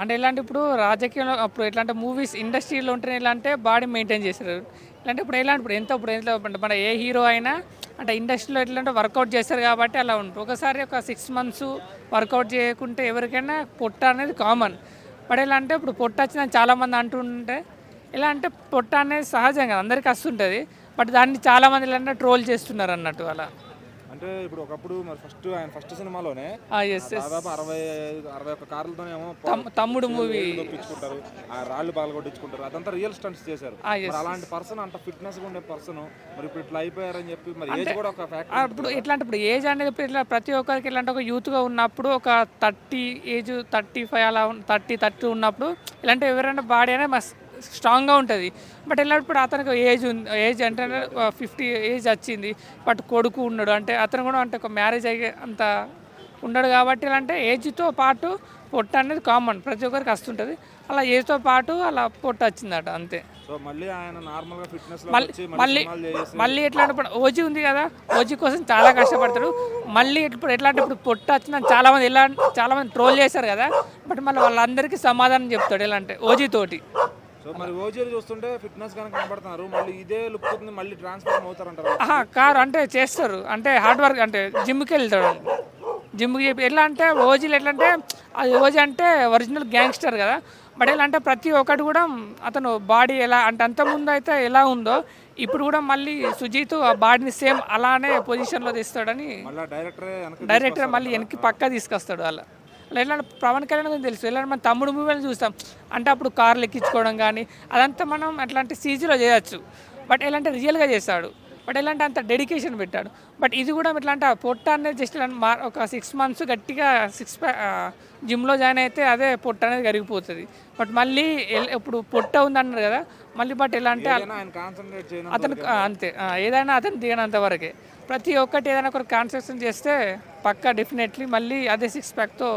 అంటే ఎలాంటి ఇప్పుడు రాజకీయంలో అప్పుడు ఎట్లాంటి మూవీస్ ఇండస్ట్రీలో ఉంటేనే ఎలా అంటే బాడీ మెయింటైన్ చేస్తారు. ఇలాంటి ఇప్పుడు ఎలా ఇప్పుడు ఎంత అంటే మన ఏ హీరో అయినా అంటే ఇండస్ట్రీలో ఎట్లా అంటే వర్కౌట్ చేస్తారు కాబట్టి అలా ఉంటుంది. ఒకసారి ఒక 6 మంత్స్ వర్కౌట్ చేయకుంటే ఎవరికైనా పొట్ట అనేది కామన్. బట్ ఎలా అంటే ఇప్పుడు పొట్ట వచ్చిందని చాలామంది అంటుంటే ఎలా అంటే పొట్ట అనేది సహజంగా అందరికీ వస్తుంటుంది. బట్ దాన్ని చాలామంది ఎలా అంటే ట్రోల్ చేస్తున్నారు అన్నట్టు అలా. అంటే ఇప్పుడు ఒకప్పుడు మరి ఆయన ఫస్ట్ సినిమాలోనే ఎస్ ఎస్ దాదాపు 61 కార్లతోనేమో తమ్ముడు మూవీ. దొప్పించుకుంటారు, ఆ రాళ్ళు పగలగొట్టించుకుంటారు, అదంతా రియల్ స్టంట్స్ చేశారు. ఎస్ మరి అలాంటి పర్సన్ అంత ఫిట్నెస్ ఉండే పర్సన్ మరి ఇప్పుడు ఇట్లా అయిపోయారని చెప్పి మరి ఏజ్ కూడా ఒక ఫ్యాక్టర్. ఇప్పుడు ఎట్లా అంటే ఇప్పుడు ఏజ్ అనేది ఇప్పుడు ఇట్లా ప్రతి ఒక్కరికి ఇలాంటి ఒక యూత్గా ఉన్నప్పుడు ఒక 35 అలా 30 ఉన్నప్పుడు ఇలాంటి ఎవరైనా బాడీ అనేది మస్త్ స్ట్రాంగ్గా ఉంటుంది. బట్ ఇప్పుడు అతనికి ఏజ్ అంటే 50 ఏజ్ వచ్చింది. బట్ కొడుకు ఉన్నాడు అంటే అతను కూడా అంటే ఒక మ్యారేజ్ అయ్యే అంత ఉన్నాడు కాబట్టి ఇలా అంటే ఏజ్తో పాటు పొట్ట అనేది కామన్ ప్రతి ఒక్కరికి వస్తుంటుంది. అలా ఏజ్తో పాటు అలా పొట్ట వచ్చిందట అంతే. సో మళ్ళీ ఆయన నార్మల్ గా ఫిట్నెస్ లో మళ్ళీ వచ్చి మళ్ళీ మళ్ళీ ఎట్లా అంటే ఇప్పుడు ఓజీ ఉంది కదా, ఓజీ కోసం చాలా కష్టపడతాడు. మళ్ళీ ఇప్పుడు ఎట్లా అంటే ఇప్పుడు పొట్ట వచ్చిన చాలామంది ట్రోల్ చేశారు కదా, బట్ మళ్ళీ వాళ్ళందరికీ సమాధానం చెప్తాడు ఎలా అంటే ఓజీ తోటి. సో మరి ఓజీలు చూస్తుంటే ఫిట్నెస్ గానే కనబడుతున్నారు, మళ్ళీ ఇదే లుక్ ఉంది, మళ్ళీ ట్రాన్స్ఫార్మ్ అవుతారంటారు. కారు అంటే చేస్తారు అంటే హార్డ్ వర్క్ అంటే జిమ్కి వెళ్తాడు. జిమ్కి ఎట్లా అంటే ఓజీలు ఎట్లా అంటే అది ఓజీ అంటే ఒరిజినల్ గ్యాంగ్స్టర్ కదా. బట్ ఎలా అంటే ప్రతి ఒక్కటి కూడా అతను బాడీ ఎలా అంటే అంతకుముందు అయితే ఎలా ఉందో ఇప్పుడు కూడా మళ్ళీ సుజీత్ ఆ బాడీని సేమ్ అలానే పొజిషన్లో తీస్తాడని డైరెక్టర్ మళ్ళీ వెనక్కి పక్కా తీసుకొస్తాడు అలా. ఎట్లా పవన్ కళ్యాణ్ గురించి తెలుసు, ఎలా మన తమ్ముడు మూవీని చూస్తాం అంటే అప్పుడు కార్లు ఎక్కించుకోవడం కానీ అదంతా మనం అట్లాంటి సీజీలో చేయొచ్చు. బట్ ఎలాంటి రియల్గా చేస్తాడు. బట్ ఎలాంటి అంత డెడికేషన్ పెట్టాడు. బట్ ఇది కూడా ఎట్లా అంటే పొట్ట అనేది జస్ట్ ఒక 6 మంత్స్ గట్టిగా జిమ్లో జాయిన్ అయితే అదే పొట్ట అనేది కరిగిపోతుంది. బట్ మళ్ళీ ఇప్పుడు పొట్ట ఉందన్నారు కదా మళ్ళీ. బట్ ఎలా అంటే అతను అంతే ఏదైనా అతను దిగనంత వరకే. ప్రతి ఒక్కటి ఏదైనా ఒక కాన్సన్ట్రేషన్ చేస్తే పక్కా డెఫినెట్లీ మళ్ళీ అదే 6 ప్యాక్తో